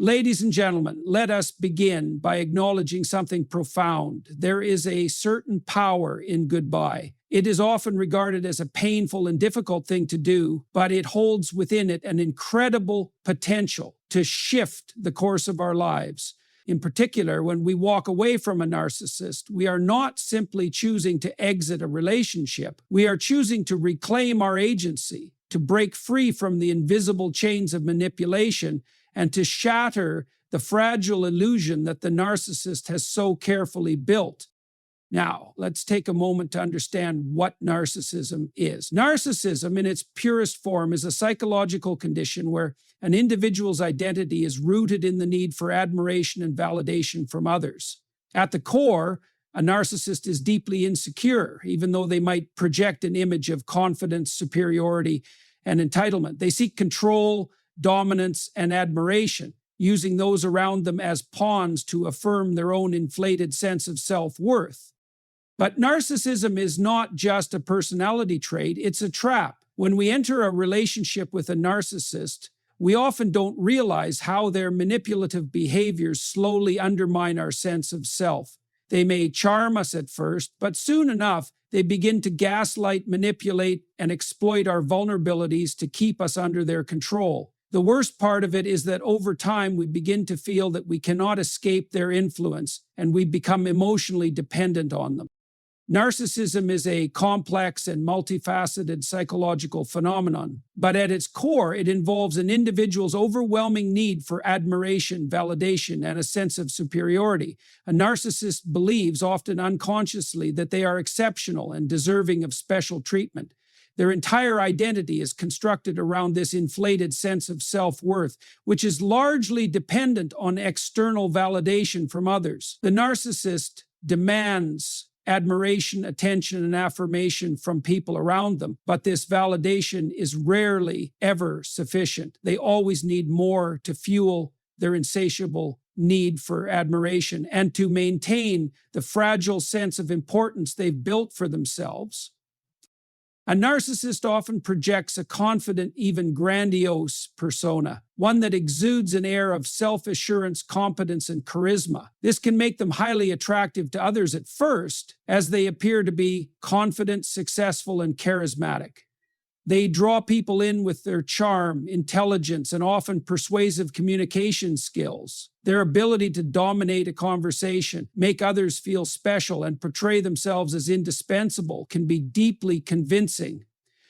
Ladies and gentlemen, let us begin by acknowledging something profound. There is a certain power in goodbye. It is often regarded as a painful and difficult thing to do, but it holds within it an incredible potential to shift the course of our lives. In particular, when we walk away from a narcissist, we are not simply choosing to exit a relationship. We are choosing to reclaim our agency, to break free from the invisible chains of manipulation, and to shatter the fragile illusion that the narcissist has so carefully built. Now, let's take a moment to understand what narcissism is. Narcissism, in its purest form, is a psychological condition where an individual's identity is rooted in the need for admiration and validation from others. At the core, a narcissist is deeply insecure, even though they might project an image of confidence, superiority, and entitlement. They seek control, dominance, and admiration, using those around them as pawns to affirm their own inflated sense of self-worth. But narcissism is not just a personality trait, it's a trap. When we enter a relationship with a narcissist, we often don't realize how their manipulative behaviors slowly undermine our sense of self. They may charm us at first, but soon enough, they begin to gaslight, manipulate, and exploit our vulnerabilities to keep us under their control. The worst part of it is that over time, we begin to feel that we cannot escape their influence, and we become emotionally dependent on them. Narcissism is a complex and multifaceted psychological phenomenon, but at its core, it involves an individual's overwhelming need for admiration, validation, and a sense of superiority. A narcissist believes, often unconsciously, that they are exceptional and deserving of special treatment. Their entire identity is constructed around this inflated sense of self-worth, which is largely dependent on external validation from others. The narcissist demands admiration, attention, and affirmation from people around them, but this validation is rarely ever sufficient. They always need more to fuel their insatiable need for admiration and to maintain the fragile sense of importance they've built for themselves. A narcissist often projects a confident, even grandiose persona, one that exudes an air of self-assurance, competence, and charisma. This can make them highly attractive to others at first, as they appear to be confident, successful, and charismatic. They draw people in with their charm, intelligence, and often persuasive communication skills. Their ability to dominate a conversation, make others feel special, and portray themselves as indispensable can be deeply convincing.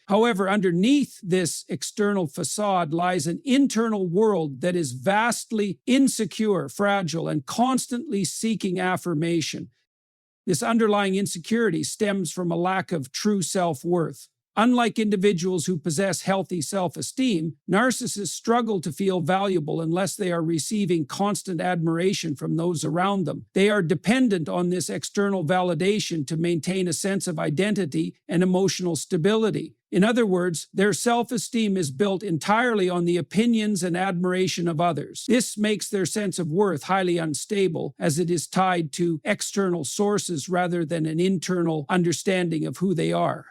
However, underneath this external facade lies an internal world that is vastly insecure, fragile, and constantly seeking affirmation. This underlying insecurity stems from a lack of true self-worth. Unlike individuals who possess healthy self-esteem, narcissists struggle to feel valuable unless they are receiving constant admiration from those around them. They are dependent on this external validation to maintain a sense of identity and emotional stability. In other words, their self-esteem is built entirely on the opinions and admiration of others. This makes their sense of worth highly unstable, as it is tied to external sources rather than an internal understanding of who they are.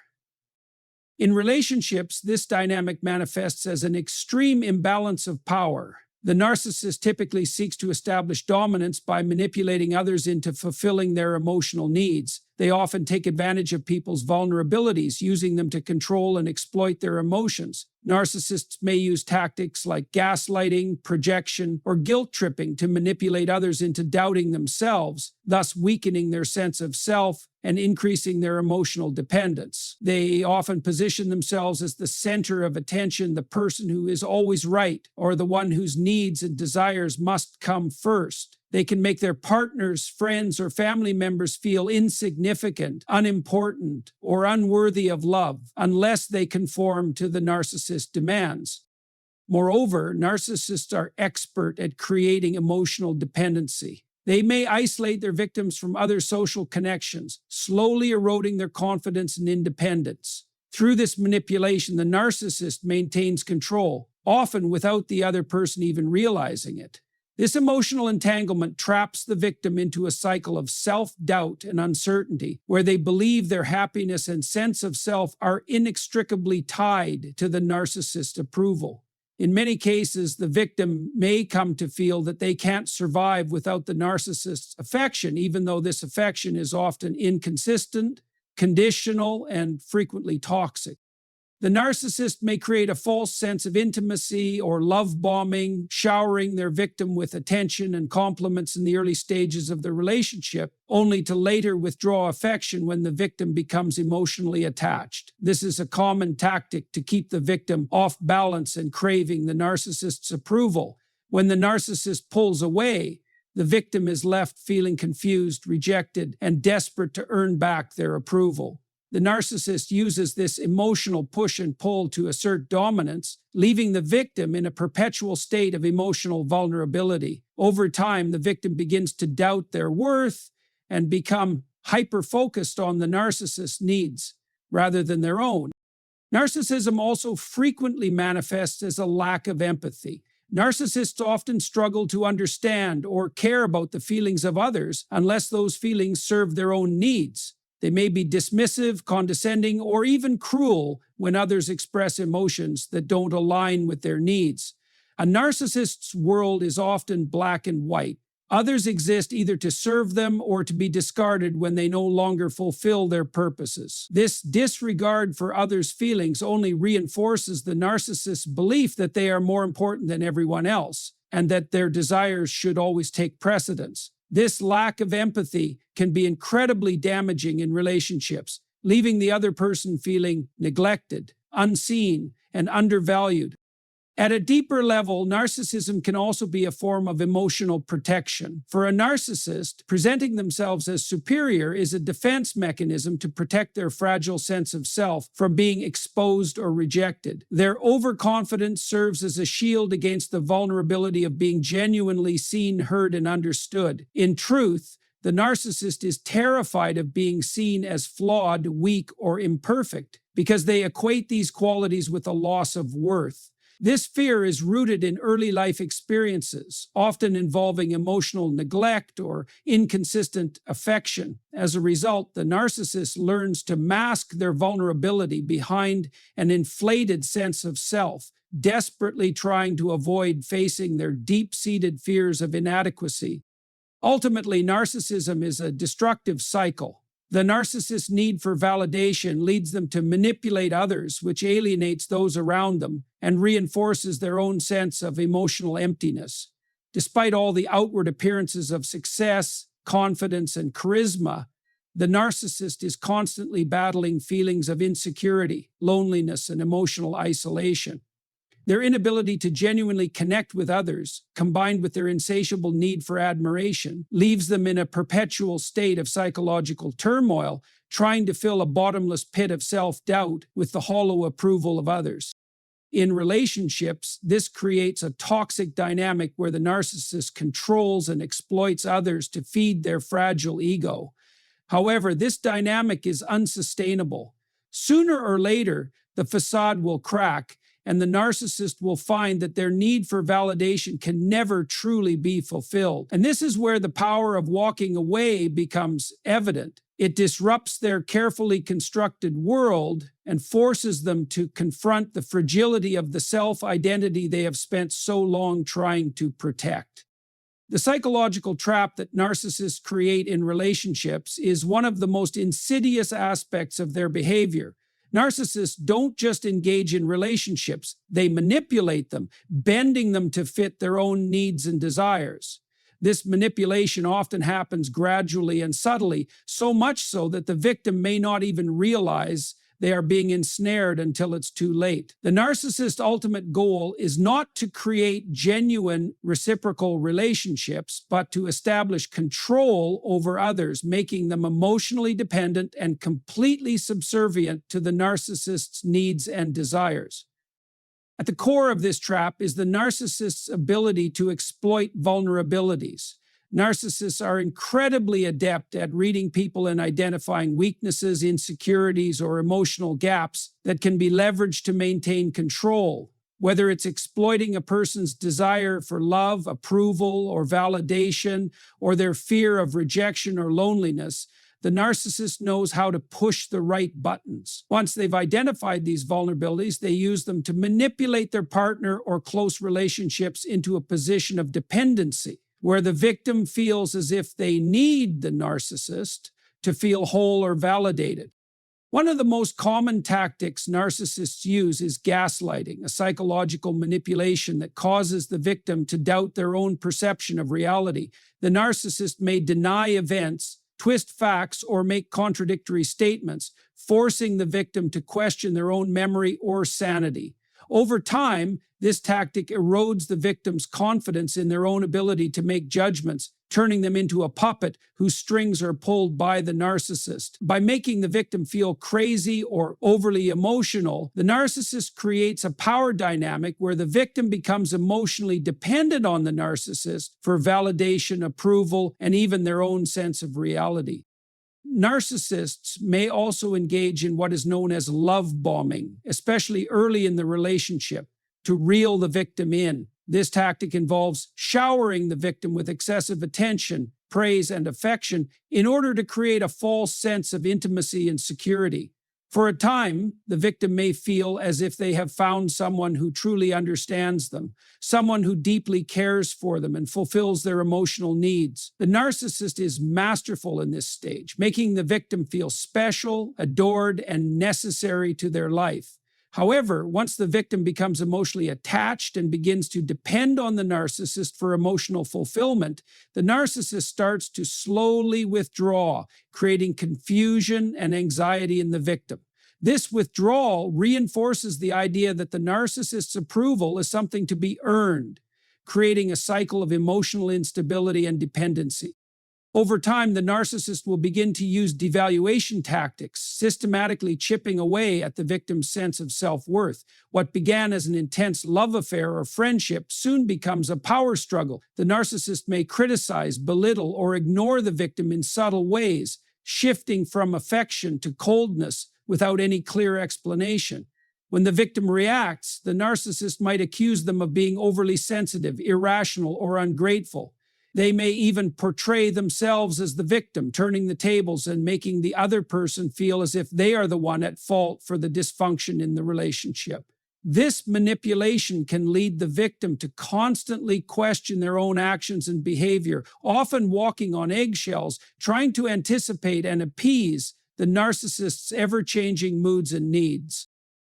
In relationships, this dynamic manifests as an extreme imbalance of power. The narcissist typically seeks to establish dominance by manipulating others into fulfilling their emotional needs. They often take advantage of people's vulnerabilities, using them to control and exploit their emotions. Narcissists may use tactics like gaslighting, projection, or guilt tripping to manipulate others into doubting themselves, thus weakening their sense of self and increasing their emotional dependence. They often position themselves as the center of attention, the person who is always right, or the one whose needs and desires must come first. They can make their partners, friends, or family members feel insignificant, unimportant, or unworthy of love unless they conform to the narcissist's demands. Moreover, narcissists are expert at creating emotional dependency. They may isolate their victims from other social connections, slowly eroding their confidence and independence. Through this manipulation, the narcissist maintains control, often without the other person even realizing it. This emotional entanglement traps the victim into a cycle of self-doubt and uncertainty, where they believe their happiness and sense of self are inextricably tied to the narcissist's approval. In many cases, the victim may come to feel that they can't survive without the narcissist's affection, even though this affection is often inconsistent, conditional, and frequently toxic. The narcissist may create a false sense of intimacy or love bombing, showering their victim with attention and compliments in the early stages of the relationship, only to later withdraw affection when the victim becomes emotionally attached. This is a common tactic to keep the victim off balance and craving the narcissist's approval. When the narcissist pulls away, the victim is left feeling confused, rejected, and desperate to earn back their approval. The narcissist uses this emotional push and pull to assert dominance, leaving the victim in a perpetual state of emotional vulnerability. Over time, the victim begins to doubt their worth and become hyper-focused on the narcissist's needs rather than their own. Narcissism also frequently manifests as a lack of empathy. Narcissists often struggle to understand or care about the feelings of others unless those feelings serve their own needs. They may be dismissive, condescending, or even cruel when others express emotions that don't align with their needs. A narcissist's world is often black and white. Others exist either to serve them or to be discarded when they no longer fulfill their purposes. This disregard for others' feelings only reinforces the narcissist's belief that they are more important than everyone else, and that their desires should always take precedence. This lack of empathy can be incredibly damaging in relationships, leaving the other person feeling neglected, unseen, and undervalued. At a deeper level, narcissism can also be a form of emotional protection. For a narcissist, presenting themselves as superior is a defense mechanism to protect their fragile sense of self from being exposed or rejected. Their overconfidence serves as a shield against the vulnerability of being genuinely seen, heard, and understood. In truth, the narcissist is terrified of being seen as flawed, weak, or imperfect because they equate these qualities with a loss of worth. This fear is rooted in early life experiences, often involving emotional neglect or inconsistent affection. As a result, the narcissist learns to mask their vulnerability behind an inflated sense of self, desperately trying to avoid facing their deep-seated fears of inadequacy. Ultimately, narcissism is a destructive cycle. The narcissist's need for validation leads them to manipulate others, which alienates those around them and reinforces their own sense of emotional emptiness. Despite all the outward appearances of success, confidence, and charisma, the narcissist is constantly battling feelings of insecurity, loneliness, and emotional isolation. Their inability to genuinely connect with others, combined with their insatiable need for admiration, leaves them in a perpetual state of psychological turmoil, trying to fill a bottomless pit of self-doubt with the hollow approval of others. In relationships, this creates a toxic dynamic where the narcissist controls and exploits others to feed their fragile ego. However, this dynamic is unsustainable. Sooner or later, the facade will crack, and the narcissist will find that their need for validation can never truly be fulfilled. And this is where the power of walking away becomes evident. It disrupts their carefully constructed world and forces them to confront the fragility of the self-identity they have spent so long trying to protect. The psychological trap that narcissists create in relationships is one of the most insidious aspects of their behavior. Narcissists don't just engage in relationships, they manipulate them, bending them to fit their own needs and desires. This manipulation often happens gradually and subtly, so much so that the victim may not even realize they are being ensnared until it's too late. The narcissist's ultimate goal is not to create genuine reciprocal relationships, but to establish control over others, making them emotionally dependent and completely subservient to the narcissist's needs and desires. At the core of this trap is the narcissist's ability to exploit vulnerabilities. Narcissists are incredibly adept at reading people and identifying weaknesses, insecurities, or emotional gaps that can be leveraged to maintain control. Whether it's exploiting a person's desire for love, approval, or validation, or their fear of rejection or loneliness, the narcissist knows how to push the right buttons. Once they've identified these vulnerabilities, they use them to manipulate their partner or close relationships into a position of dependency, where the victim feels as if they need the narcissist to feel whole or validated. One of the most common tactics narcissists use is gaslighting, a psychological manipulation that causes the victim to doubt their own perception of reality. The narcissist may deny events, twist facts, or make contradictory statements, forcing the victim to question their own memory or sanity. Over time, this tactic erodes the victim's confidence in their own ability to make judgments, turning them into a puppet whose strings are pulled by the narcissist. By making the victim feel crazy or overly emotional, the narcissist creates a power dynamic where the victim becomes emotionally dependent on the narcissist for validation, approval, and even their own sense of reality. Narcissists may also engage in what is known as love bombing, especially early in the relationship, to reel the victim in. This tactic involves showering the victim with excessive attention, praise, and affection in order to create a false sense of intimacy and security. For a time, the victim may feel as if they have found someone who truly understands them, someone who deeply cares for them and fulfills their emotional needs. The narcissist is masterful in this stage, making the victim feel special, adored, and necessary to their life. However, once the victim becomes emotionally attached and begins to depend on the narcissist for emotional fulfillment, the narcissist starts to slowly withdraw, creating confusion and anxiety in the victim. This withdrawal reinforces the idea that the narcissist's approval is something to be earned, creating a cycle of emotional instability and dependency. Over time, the narcissist will begin to use devaluation tactics, systematically chipping away at the victim's sense of self-worth. What began as an intense love affair or friendship soon becomes a power struggle. The narcissist may criticize, belittle, or ignore the victim in subtle ways, shifting from affection to coldness without any clear explanation. When the victim reacts, the narcissist might accuse them of being overly sensitive, irrational, or ungrateful. They may even portray themselves as the victim, turning the tables and making the other person feel as if they are the one at fault for the dysfunction in the relationship. This manipulation can lead the victim to constantly question their own actions and behavior, often walking on eggshells, trying to anticipate and appease the narcissist's ever-changing moods and needs.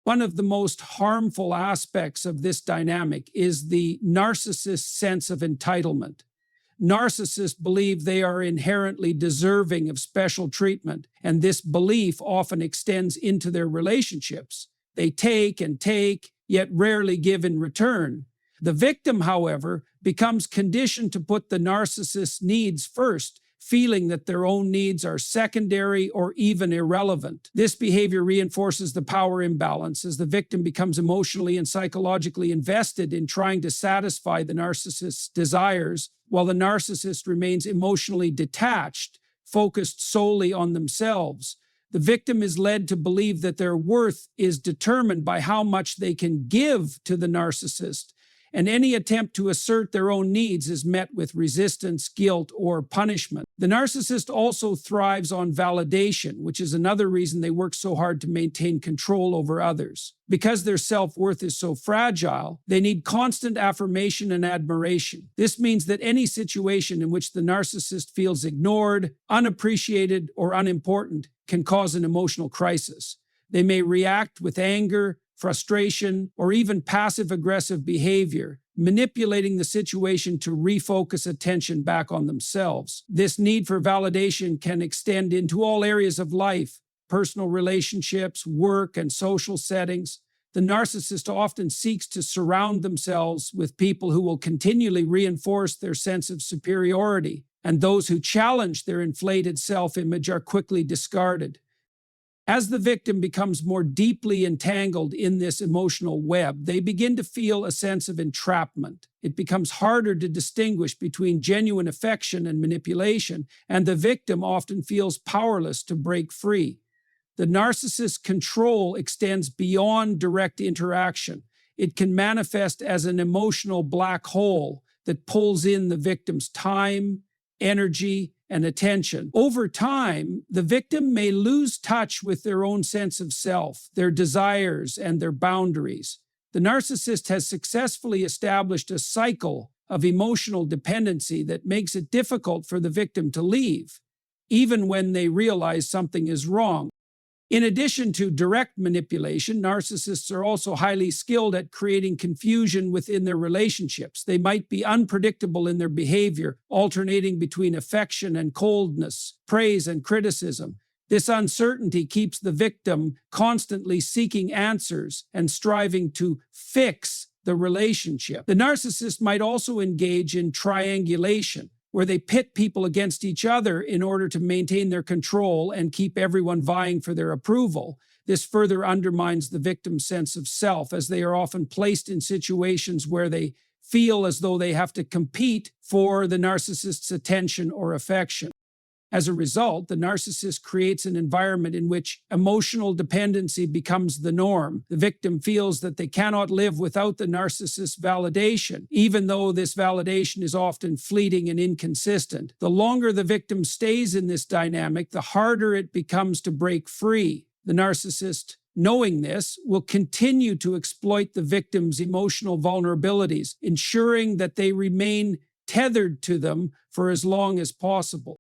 One of the most harmful aspects of this dynamic is the narcissist's sense of entitlement. Narcissists believe they are inherently deserving of special treatment, and this belief often extends into their relationships. They take and take, yet rarely give in return. The victim, however, becomes conditioned to put the narcissist's needs first, feeling that their own needs are secondary or even irrelevant. This behavior reinforces the power imbalance as the victim becomes emotionally and psychologically invested in trying to satisfy the narcissist's desires, while the narcissist remains emotionally detached, focused solely on themselves. The victim is led to believe that their worth is determined by how much they can give to the narcissist, and any attempt to assert their own needs is met with resistance, guilt, or punishment. The narcissist also thrives on validation, which is another reason they work so hard to maintain control over others. Because their self-worth is so fragile, they need constant affirmation and admiration. This means that any situation in which the narcissist feels ignored, unappreciated, or unimportant can cause an emotional crisis. They may react with anger, frustration, or even passive-aggressive behavior, manipulating the situation to refocus attention back on themselves. This need for validation can extend into all areas of life, personal relationships, work, and social settings. The narcissist often seeks to surround themselves with people who will continually reinforce their sense of superiority, and those who challenge their inflated self-image are quickly discarded. As the victim becomes more deeply entangled in this emotional web, they begin to feel a sense of entrapment. It becomes harder to distinguish between genuine affection and manipulation, and the victim often feels powerless to break free. The narcissist's control extends beyond direct interaction. It can manifest as an emotional black hole that pulls in the victim's time, energy, and attention. Over time, the victim may lose touch with their own sense of self, their desires, and their boundaries. The narcissist has successfully established a cycle of emotional dependency that makes it difficult for the victim to leave, even when they realize something is wrong. In addition to direct manipulation, narcissists are also highly skilled at creating confusion within their relationships. They might be unpredictable in their behavior, alternating between affection and coldness, praise and criticism. This uncertainty keeps the victim constantly seeking answers and striving to fix the relationship. The narcissist might also engage in triangulation, where they pit people against each other in order to maintain their control and keep everyone vying for their approval. This further undermines the victim's sense of self, as they are often placed in situations where they feel as though they have to compete for the narcissist's attention or affection. As a result, the narcissist creates an environment in which emotional dependency becomes the norm. The victim feels that they cannot live without the narcissist's validation, even though this validation is often fleeting and inconsistent. The longer the victim stays in this dynamic, the harder it becomes to break free. The narcissist, knowing this, will continue to exploit the victim's emotional vulnerabilities, ensuring that they remain tethered to them for as long as possible.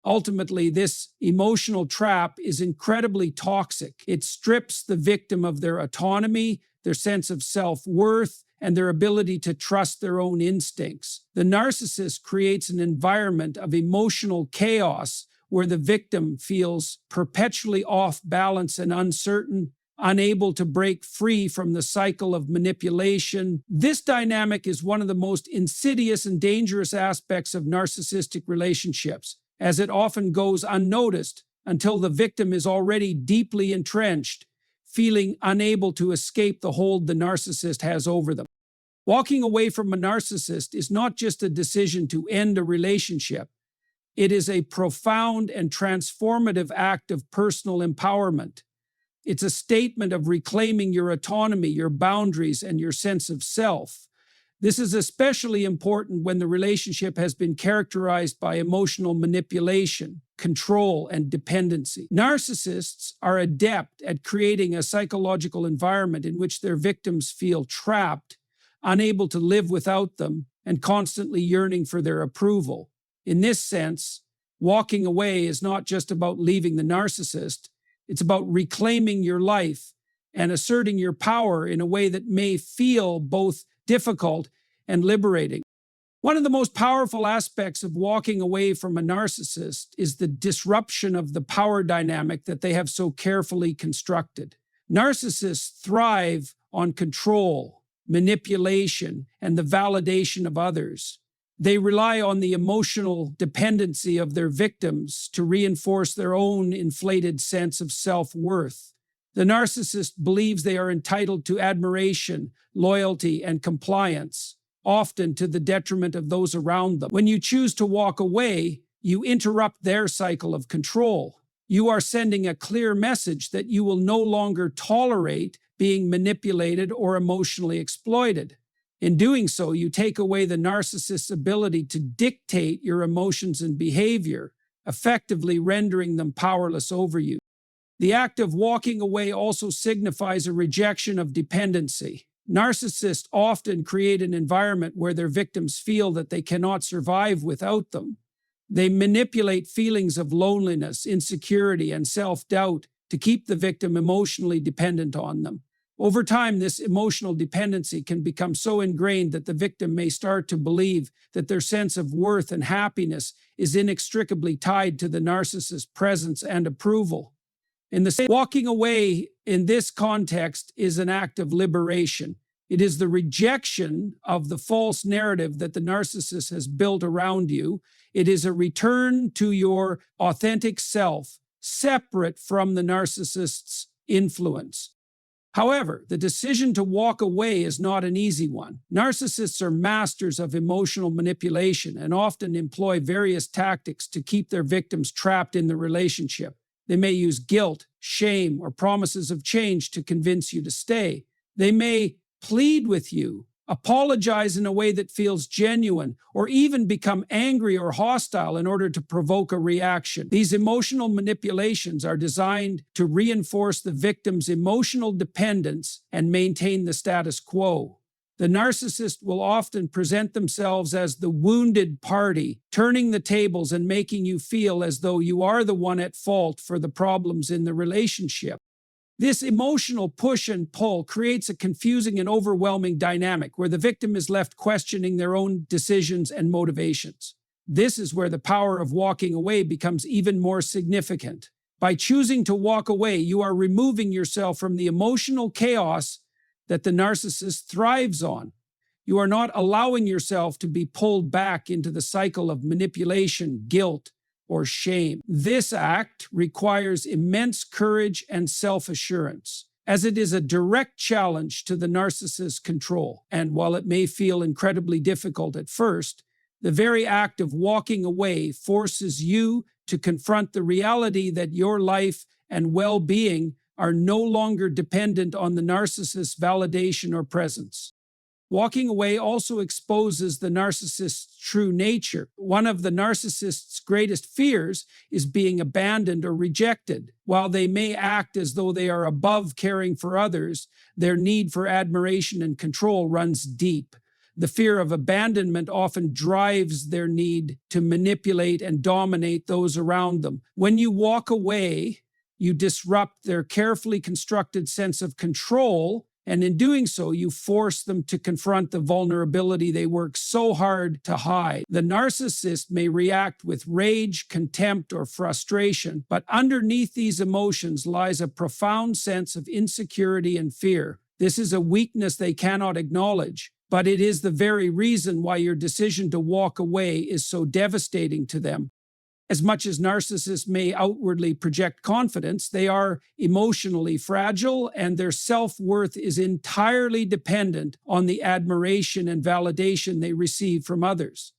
Ultimately, this emotional trap is incredibly toxic. It strips the victim of their autonomy, their sense of self-worth, and their ability to trust their own instincts. The narcissist creates an environment of emotional chaos where the victim feels perpetually off balance and uncertain, unable to break free from the cycle of manipulation. This dynamic is one of the most insidious and dangerous aspects of narcissistic relationships, as it often goes unnoticed until the victim is already deeply entrenched, feeling unable to escape the hold the narcissist has over them. Walking away from a narcissist is not just a decision to end a relationship. It is a profound and transformative act of personal empowerment. It's a statement of reclaiming your autonomy, your boundaries, and your sense of self. This is especially important when the relationship has been characterized by emotional manipulation, control, and dependency. Narcissists are adept at creating a psychological environment in which their victims feel trapped, unable to live without them, and constantly yearning for their approval. In this sense, walking away is not just about leaving the narcissist, it's about reclaiming your life and asserting your power in a way that may feel both difficult and liberating. One of the most powerful aspects of walking away from a narcissist is the disruption of the power dynamic that they have so carefully constructed. Narcissists thrive on control, manipulation, and the validation of others. They rely on the emotional dependency of their victims to reinforce their own inflated sense of self-worth. The narcissist believes they are entitled to admiration, loyalty, and compliance, often to the detriment of those around them. When you choose to walk away, you interrupt their cycle of control. You are sending a clear message that you will no longer tolerate being manipulated or emotionally exploited. In doing so, you take away the narcissist's ability to dictate your emotions and behavior, effectively rendering them powerless over you. The act of walking away also signifies a rejection of dependency. Narcissists often create an environment where their victims feel that they cannot survive without them. They manipulate feelings of loneliness, insecurity, and self-doubt to keep the victim emotionally dependent on them. Over time, this emotional dependency can become so ingrained that the victim may start to believe that their sense of worth and happiness is inextricably tied to the narcissist's presence and approval. In the same, walking away in this context is an act of liberation. It is the rejection of the false narrative that the narcissist has built around you. It is a return to your authentic self, separate from the narcissist's influence. However, the decision to walk away is not an easy one. Narcissists are masters of emotional manipulation and often employ various tactics to keep their victims trapped in the relationship. They may use guilt, shame, or promises of change to convince you to stay. They may plead with you Apologize in a way that feels genuine, or even become angry or hostile in order to provoke a reaction. These emotional manipulations are designed to reinforce the victim's emotional dependence and maintain the status quo. The narcissist will often present themselves as the wounded party, turning the tables and making you feel as though you are the one at fault for the problems in the relationship. This emotional push and pull creates a confusing and overwhelming dynamic where the victim is left questioning their own decisions and motivations. This is where the power of walking away becomes even more significant. By choosing to walk away, you are removing yourself from the emotional chaos that the narcissist thrives on. You are not allowing yourself to be pulled back into the cycle of manipulation, guilt, or shame. This act requires immense courage and self-assurance, as it is a direct challenge to the narcissist's control. And while it may feel incredibly difficult at first, the very act of walking away forces you to confront the reality that your life and well-being are no longer dependent on the narcissist's validation or presence. Walking away also exposes the narcissist's true nature. One of the narcissist's greatest fears is being abandoned or rejected. While they may act as though they are above caring for others, their need for admiration and control runs deep. The fear of abandonment often drives their need to manipulate and dominate those around them. When you walk away, you disrupt their carefully constructed sense of control, and in doing so, you force them to confront the vulnerability they work so hard to hide. The narcissist may react with rage, contempt, or frustration, but underneath these emotions lies a profound sense of insecurity and fear. This is a weakness they cannot acknowledge, but it is the very reason why your decision to walk away is so devastating to them. As much as narcissists may outwardly project confidence, they are emotionally fragile, and their self-worth is entirely dependent on the admiration and validation they receive from others.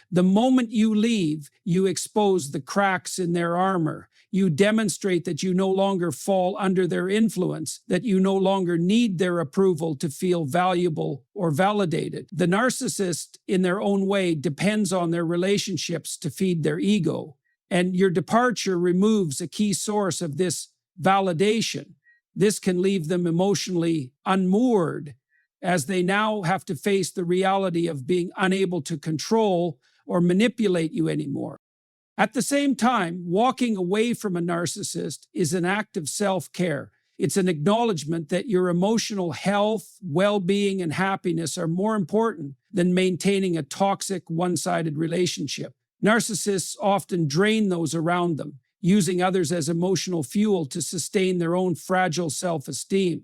The moment you leave, you expose the cracks in their armor. You demonstrate that you no longer fall under their influence, that you no longer need their approval to feel valuable or validated. The narcissist, in their own way, depends on their relationships to feed their ego, and your departure removes a key source of this validation. This can leave them emotionally unmoored, as they now have to face the reality of being unable to control or manipulate you anymore. At the same time, walking away from a narcissist is an act of self-care. It's an acknowledgement that your emotional health, well-being, and happiness are more important than maintaining a toxic, one-sided relationship. Narcissists often drain those around them, using others as emotional fuel to sustain their own fragile self-esteem.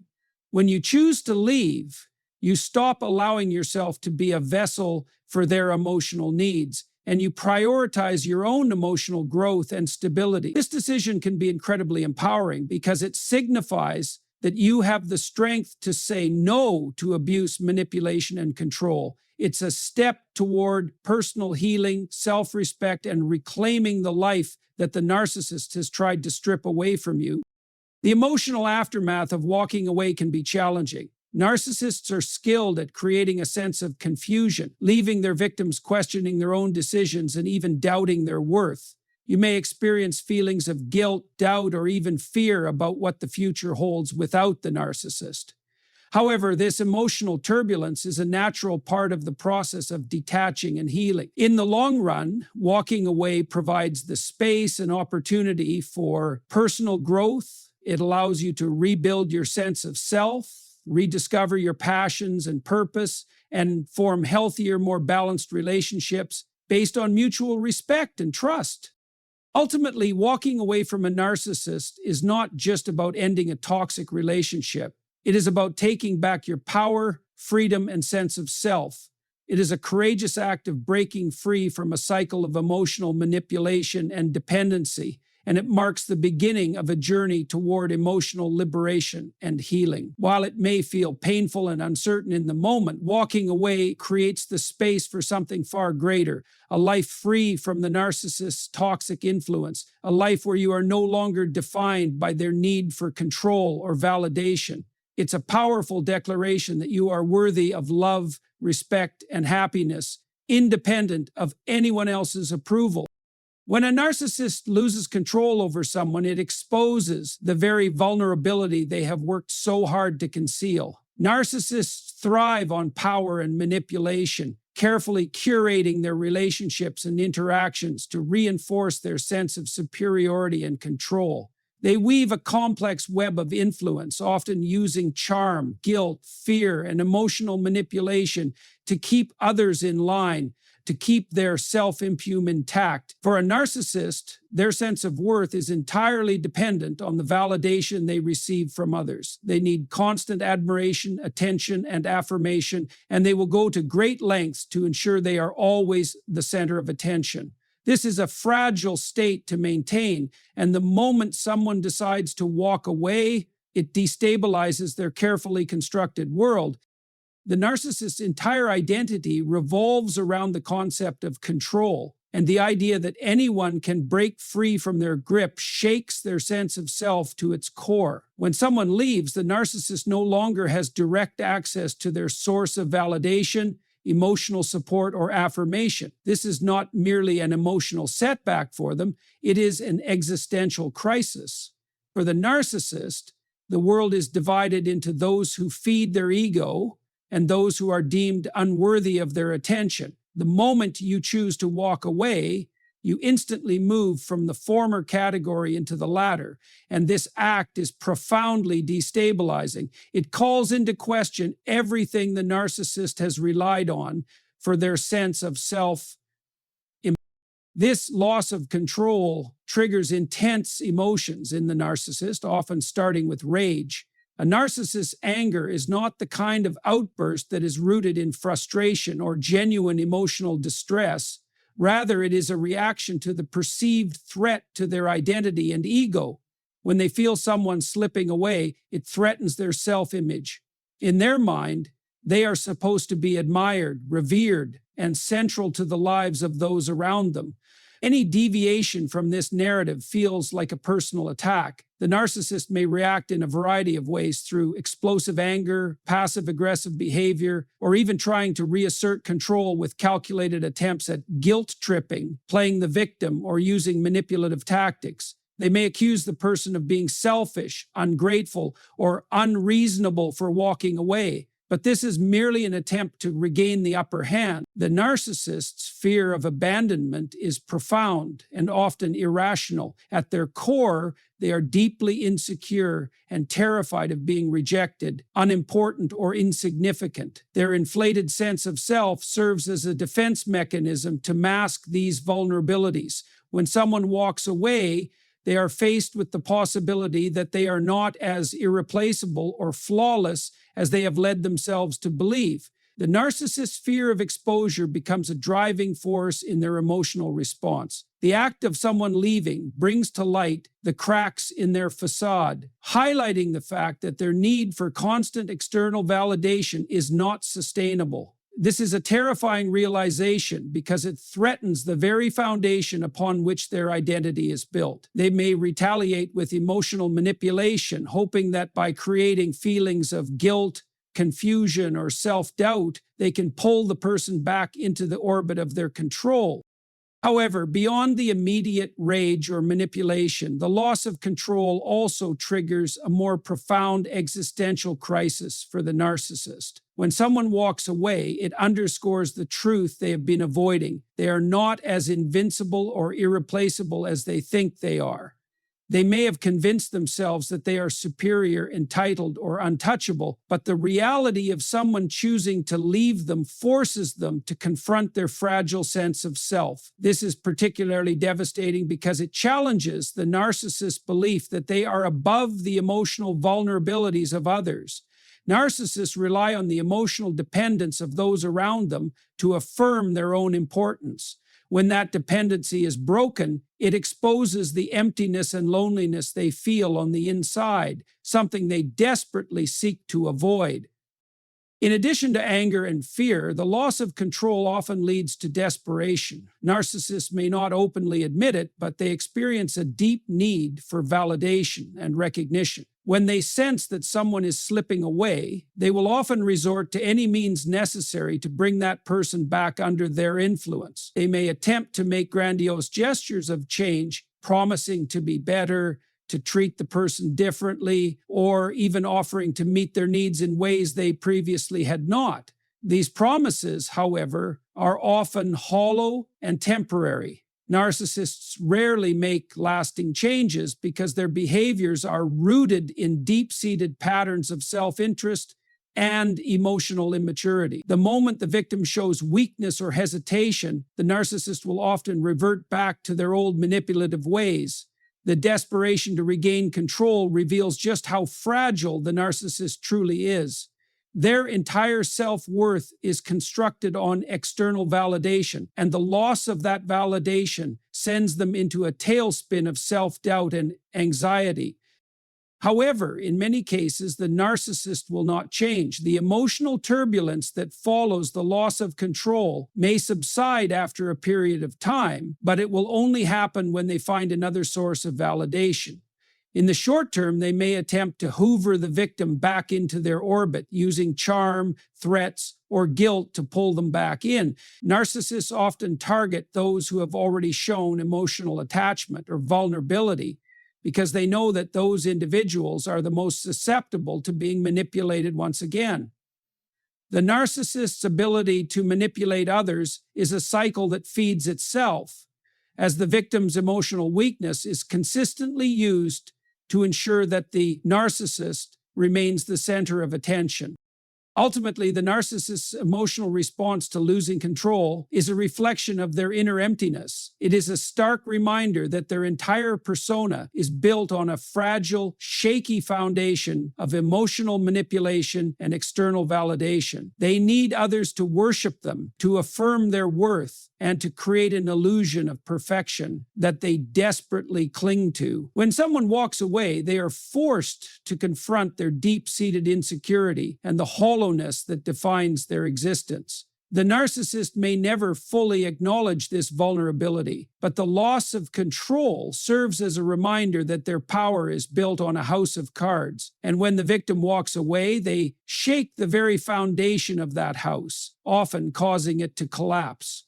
When you choose to leave, you stop allowing yourself to be a vessel for their emotional needs, and you prioritize your own emotional growth and stability. This decision can be incredibly empowering because it signifies that you have the strength to say no to abuse, manipulation, and control. It's a step toward personal healing, self-respect, and reclaiming the life that the narcissist has tried to strip away from you. The emotional aftermath of walking away can be challenging. Narcissists are skilled at creating a sense of confusion, leaving their victims questioning their own decisions and even doubting their worth. You may experience feelings of guilt, doubt, or even fear about what the future holds without the narcissist. However, this emotional turbulence is a natural part of the process of detaching and healing. In the long run, walking away provides the space and opportunity for personal growth. It allows you to rebuild your sense of self, rediscover your passions and purpose, and form healthier, more balanced relationships based on mutual respect and trust. Ultimately, walking away from a narcissist is not just about ending a toxic relationship. It is about taking back your power, freedom, and sense of self. It is a courageous act of breaking free from a cycle of emotional manipulation and dependency, and it marks the beginning of a journey toward emotional liberation and healing. While it may feel painful and uncertain in the moment, walking away creates the space for something far greater, a life free from the narcissist's toxic influence, a life where you are no longer defined by their need for control or validation. It's a powerful declaration that you are worthy of love, respect, and happiness, independent of anyone else's approval. When a narcissist loses control over someone, it exposes the very vulnerability they have worked so hard to conceal. Narcissists thrive on power and manipulation, carefully curating their relationships and interactions to reinforce their sense of superiority and control. They weave a complex web of influence, often using charm, guilt, fear, and emotional manipulation to keep others in line, to keep their self-image intact. For a narcissist, their sense of worth is entirely dependent on the validation they receive from others. They need constant admiration, attention, and affirmation, and they will go to great lengths to ensure they are always the center of attention. This is a fragile state to maintain, and the moment someone decides to walk away, it destabilizes their carefully constructed world. The narcissist's entire identity revolves around the concept of control, and the idea that anyone can break free from their grip shakes their sense of self to its core. When someone leaves, the narcissist no longer has direct access to their source of validation, emotional support, or affirmation. This is not merely an emotional setback for them, it is an existential crisis. For the narcissist, the world is divided into those who feed their ego and those who are deemed unworthy of their attention. The moment you choose to walk away, you instantly move from the former category into the latter, and this act is profoundly destabilizing. It calls into question everything the narcissist has relied on for their sense of self. This loss of control triggers intense emotions in the narcissist, often starting with rage. A narcissist's anger is not the kind of outburst that is rooted in frustration or genuine emotional distress. Rather, it is a reaction to the perceived threat to their identity and ego. When they feel someone slipping away, it threatens their self-image. In their mind, they are supposed to be admired, revered, and central to the lives of those around them. Any deviation from this narrative feels like a personal attack. The narcissist may react in a variety of ways through explosive anger, passive-aggressive behavior, or even trying to reassert control with calculated attempts at guilt-tripping, playing the victim, or using manipulative tactics. They may accuse the person of being selfish, ungrateful, or unreasonable for walking away. But this is merely an attempt to regain the upper hand. The narcissist's fear of abandonment is profound and often irrational. At their core, they are deeply insecure and terrified of being rejected, unimportant, or insignificant. Their inflated sense of self serves as a defense mechanism to mask these vulnerabilities. When someone walks away, they are faced with the possibility that they are not as irreplaceable or flawless as they have led themselves to believe. The narcissist's fear of exposure becomes a driving force in their emotional response. The act of someone leaving brings to light the cracks in their facade, highlighting the fact that their need for constant external validation is not sustainable. This is a terrifying realization because it threatens the very foundation upon which their identity is built. They may retaliate with emotional manipulation, hoping that by creating feelings of guilt, confusion, or self-doubt, they can pull the person back into the orbit of their control. However, beyond the immediate rage or manipulation, the loss of control also triggers a more profound existential crisis for the narcissist. When someone walks away, it underscores the truth they have been avoiding. They are not as invincible or irreplaceable as they think they are. They may have convinced themselves that they are superior, entitled, or untouchable, but the reality of someone choosing to leave them forces them to confront their fragile sense of self. This is particularly devastating because it challenges the narcissist's belief that they are above the emotional vulnerabilities of others. Narcissists rely on the emotional dependence of those around them to affirm their own importance. When that dependency is broken, it exposes the emptiness and loneliness they feel on the inside, something they desperately seek to avoid. In addition to anger and fear, the loss of control often leads to desperation. Narcissists may not openly admit it, but they experience a deep need for validation and recognition. When they sense that someone is slipping away, they will often resort to any means necessary to bring that person back under their influence. They may attempt to make grandiose gestures of change, promising to be better, to treat the person differently, or even offering to meet their needs in ways they previously had not. These promises, however, are often hollow and temporary. Narcissists rarely make lasting changes because their behaviors are rooted in deep-seated patterns of self-interest and emotional immaturity. The moment the victim shows weakness or hesitation, the narcissist will often revert back to their old manipulative ways. The desperation to regain control reveals just how fragile the narcissist truly is. Their entire self-worth is constructed on external validation, and the loss of that validation sends them into a tailspin of self-doubt and anxiety. However, in many cases, the narcissist will not change. The emotional turbulence that follows the loss of control may subside after a period of time, but it will only happen when they find another source of validation. In the short term, they may attempt to hoover the victim back into their orbit, using charm, threats, or guilt to pull them back in. Narcissists often target those who have already shown emotional attachment or vulnerability because they know that those individuals are the most susceptible to being manipulated once again. The narcissist's ability to manipulate others is a cycle that feeds itself, as the victim's emotional weakness is consistently used to ensure that the narcissist remains the center of attention. Ultimately, the narcissist's emotional response to losing control is a reflection of their inner emptiness. It is a stark reminder that their entire persona is built on a fragile, shaky foundation of emotional manipulation and external validation. They need others to worship them, to affirm their worth, and to create an illusion of perfection that they desperately cling to. When someone walks away, they are forced to confront their deep-seated insecurity and the hollowness that defines their existence. The narcissist may never fully acknowledge this vulnerability, but the loss of control serves as a reminder that their power is built on a house of cards. And when the victim walks away, they shake the very foundation of that house, often causing it to collapse.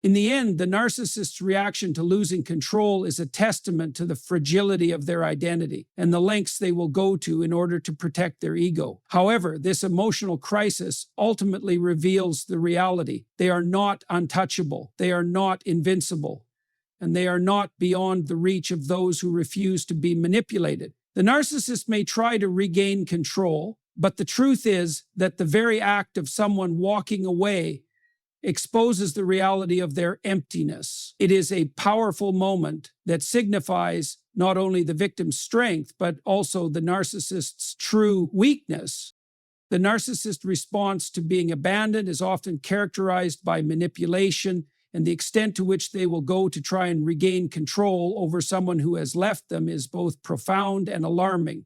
In the end, the narcissist's reaction to losing control is a testament to the fragility of their identity and the lengths they will go to in order to protect their ego. However, this emotional crisis ultimately reveals the reality. They are not untouchable, they are not invincible, and they are not beyond the reach of those who refuse to be manipulated. The narcissist may try to regain control, but the truth is that the very act of someone walking away exposes the reality of their emptiness. It is a powerful moment that signifies not only the victim's strength, but also the narcissist's true weakness. The narcissist's response to being abandoned is often characterized by manipulation, and the extent to which they will go to try and regain control over someone who has left them is both profound and alarming.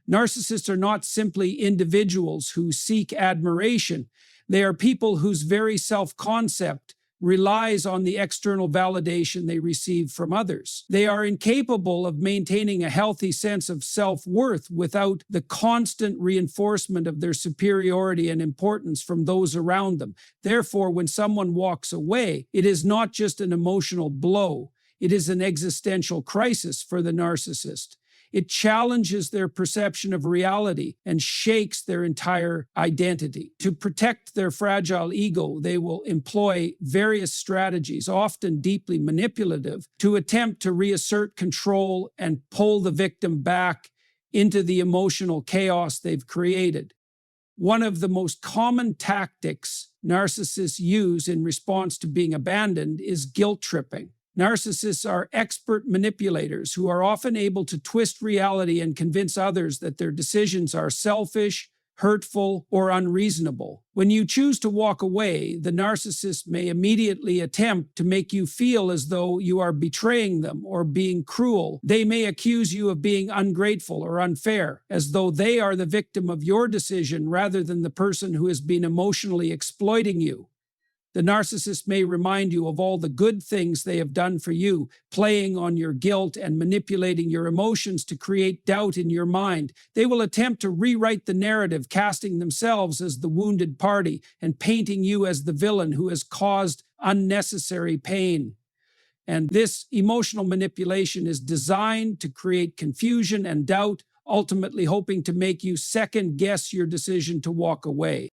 Narcissists are not simply individuals who seek admiration. They are people whose very self-concept relies on the external validation they receive from others. They are incapable of maintaining a healthy sense of self-worth without the constant reinforcement of their superiority and importance from those around them. Therefore, when someone walks away, it is not just an emotional blow. It is an existential crisis for the narcissist. It challenges their perception of reality and shakes their entire identity. To protect their fragile ego, they will employ various strategies, often deeply manipulative, to attempt to reassert control and pull the victim back into the emotional chaos they've created. One of the most common tactics narcissists use in response to being abandoned is guilt tripping. Narcissists are expert manipulators who are often able to twist reality and convince others that their decisions are selfish, hurtful, or unreasonable. When you choose to walk away, the narcissist may immediately attempt to make you feel as though you are betraying them or being cruel. They may accuse you of being ungrateful or unfair, as though they are the victim of your decision rather than the person who has been emotionally exploiting you. The narcissist may remind you of all the good things they have done for you, playing on your guilt and manipulating your emotions to create doubt in your mind. They will attempt to rewrite the narrative, casting themselves as the wounded party and painting you as the villain who has caused unnecessary pain. And this emotional manipulation is designed to create confusion and doubt, ultimately hoping to make you second-guess your decision to walk away.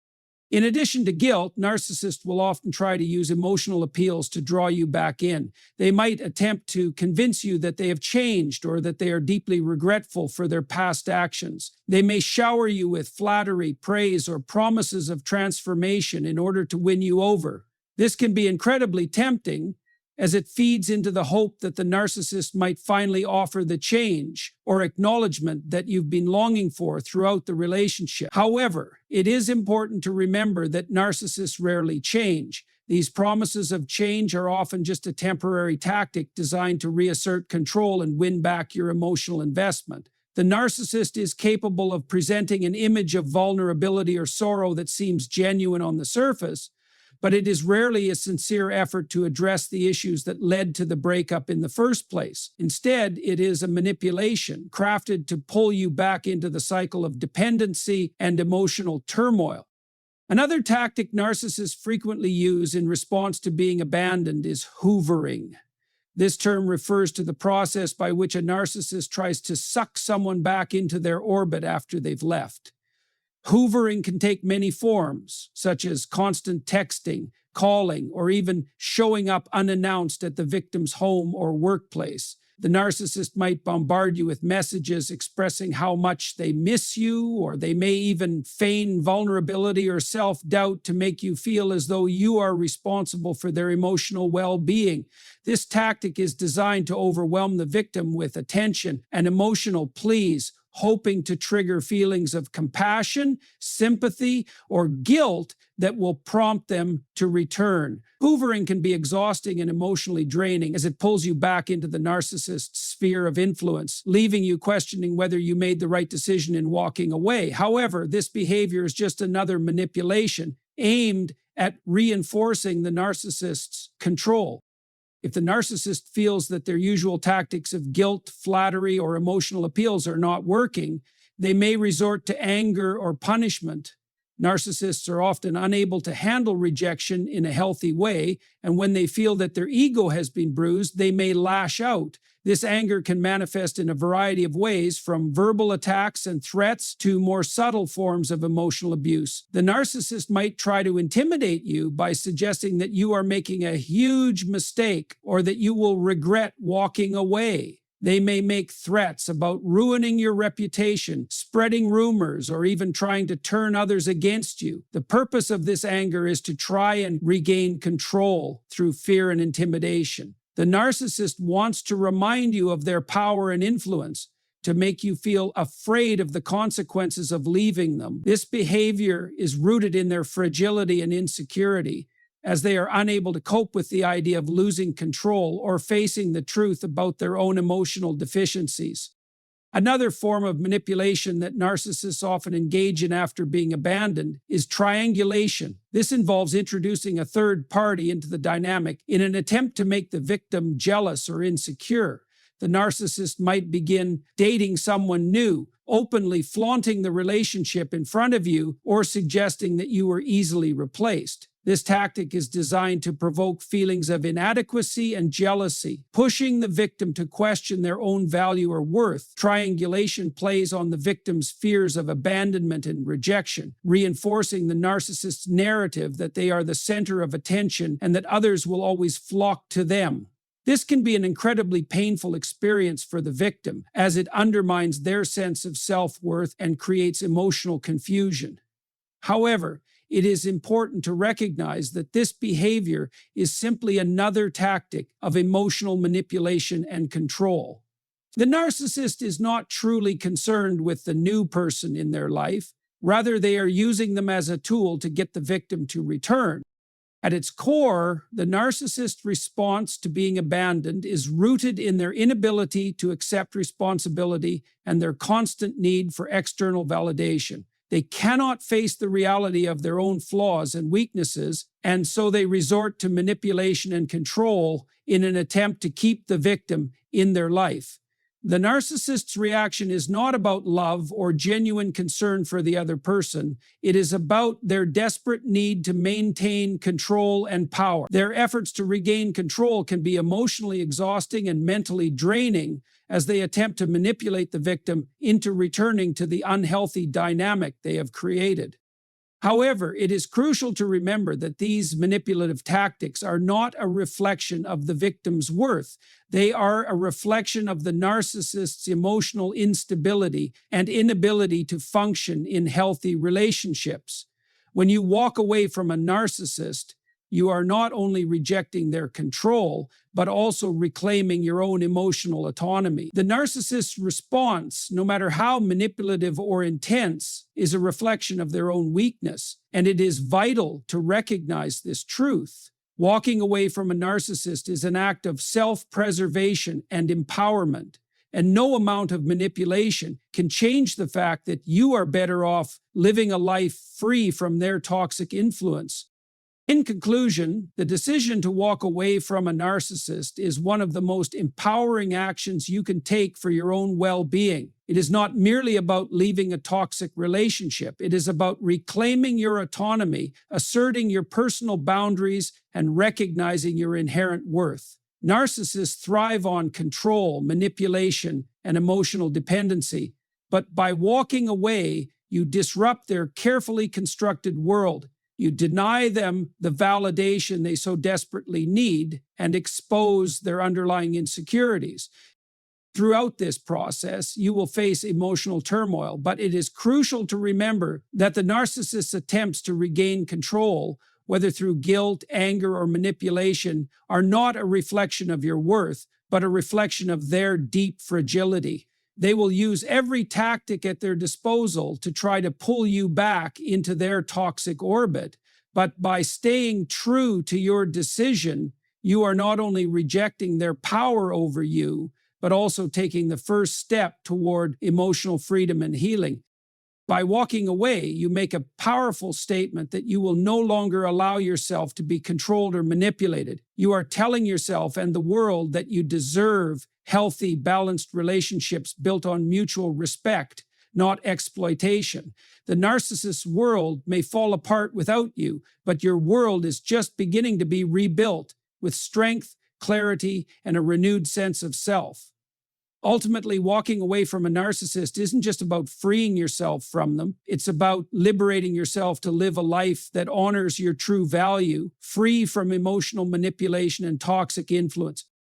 In addition to guilt, narcissists will often try to use emotional appeals to draw you back in. They might attempt to convince you that they have changed or that they are deeply regretful for their past actions. They may shower you with flattery, praise, or promises of transformation in order to win you over. This can be incredibly tempting, as it feeds into the hope that the narcissist might finally offer the change or acknowledgement that you've been longing for throughout the relationship. However, it is important to remember that narcissists rarely change. These promises of change are often just a temporary tactic designed to reassert control and win back your emotional investment. The narcissist is capable of presenting an image of vulnerability or sorrow that seems genuine on the surface, but it is rarely a sincere effort to address the issues that led to the breakup in the first place. Instead, it is a manipulation crafted to pull you back into the cycle of dependency and emotional turmoil. Another tactic narcissists frequently use in response to being abandoned is hoovering. This term refers to the process by which a narcissist tries to suck someone back into their orbit after they've left. Hoovering can take many forms, such as constant texting, calling, or even showing up unannounced at the victim's home or workplace. The narcissist might bombard you with messages expressing how much they miss you, or they may even feign vulnerability or self-doubt to make you feel as though you are responsible for their emotional well-being. This tactic is designed to overwhelm the victim with attention and emotional pleas, hoping to trigger feelings of compassion, sympathy, or guilt that will prompt them to return. Hoovering can be exhausting and emotionally draining as it pulls you back into the narcissist's sphere of influence, leaving you questioning whether you made the right decision in walking away. However, this behavior is just another manipulation aimed at reinforcing the narcissist's control. If the narcissist feels that their usual tactics of guilt, flattery, or emotional appeals are not working, they may resort to anger or punishment. Narcissists are often unable to handle rejection in a healthy way, and when they feel that their ego has been bruised, they may lash out. This anger can manifest in a variety of ways, from verbal attacks and threats to more subtle forms of emotional abuse. The narcissist might try to intimidate you by suggesting that you are making a huge mistake or that you will regret walking away. They may make threats about ruining your reputation, spreading rumors, or even trying to turn others against you. The purpose of this anger is to try and regain control through fear and intimidation. The narcissist wants to remind you of their power and influence, to make you feel afraid of the consequences of leaving them. This behavior is rooted in their fragility and insecurity, as they are unable to cope with the idea of losing control or facing the truth about their own emotional deficiencies. Another form of manipulation that narcissists often engage in after being abandoned is triangulation. This involves introducing a third party into the dynamic in an attempt to make the victim jealous or insecure. The narcissist might begin dating someone new, openly flaunting the relationship in front of you or suggesting that you were easily replaced. This tactic is designed to provoke feelings of inadequacy and jealousy, pushing the victim to question their own value or worth. Triangulation plays on the victim's fears of abandonment and rejection, reinforcing the narcissist's narrative that they are the center of attention and that others will always flock to them. This can be an incredibly painful experience for the victim, as it undermines their sense of self-worth and creates emotional confusion. However, it is important to recognize that this behavior is simply another tactic of emotional manipulation and control. The narcissist is not truly concerned with the new person in their life. Rather, they are using them as a tool to get the victim to return. At its core, the narcissist's response to being abandoned is rooted in their inability to accept responsibility and their constant need for external validation. They cannot face the reality of their own flaws and weaknesses, and so they resort to manipulation and control in an attempt to keep the victim in their life. The narcissist's reaction is not about love or genuine concern for the other person. It is about their desperate need to maintain control and power. Their efforts to regain control can be emotionally exhausting and mentally draining as they attempt to manipulate the victim into returning to the unhealthy dynamic they have created. However, it is crucial to remember that these manipulative tactics are not a reflection of the victim's worth. They are a reflection of the narcissist's emotional instability and inability to function in healthy relationships. When you walk away from a narcissist, you are not only rejecting their control, but also reclaiming your own emotional autonomy. The narcissist's response, no matter how manipulative or intense, is a reflection of their own weakness, and it is vital to recognize this truth. Walking away from a narcissist is an act of self-preservation and empowerment, and no amount of manipulation can change the fact that you are better off living a life free from their toxic influence. In conclusion, the decision to walk away from a narcissist is one of the most empowering actions you can take for your own well-being. It is not merely about leaving a toxic relationship. It is about reclaiming your autonomy, asserting your personal boundaries, and recognizing your inherent worth. Narcissists thrive on control, manipulation, and emotional dependency, but by walking away, you disrupt their carefully constructed world. You deny them the validation they so desperately need and expose their underlying insecurities. Throughout this process, you will face emotional turmoil, but it is crucial to remember that the narcissist's attempts to regain control, whether through guilt, anger, or manipulation, are not a reflection of your worth, but a reflection of their deep fragility. They will use every tactic at their disposal to try to pull you back into their toxic orbit. But by staying true to your decision, you are not only rejecting their power over you, but also taking the first step toward emotional freedom and healing. By walking away, you make a powerful statement that you will no longer allow yourself to be controlled or manipulated. You are telling yourself and the world that you deserve healthy, balanced relationships built on mutual respect, not exploitation. The narcissist's world may fall apart without you, but your world is just beginning to be rebuilt with strength, clarity, and a renewed sense of self. Ultimately, walking away from a narcissist isn't just about freeing yourself from them. It's about liberating yourself to live a life that honors your true value, free from emotional manipulation and toxic influence.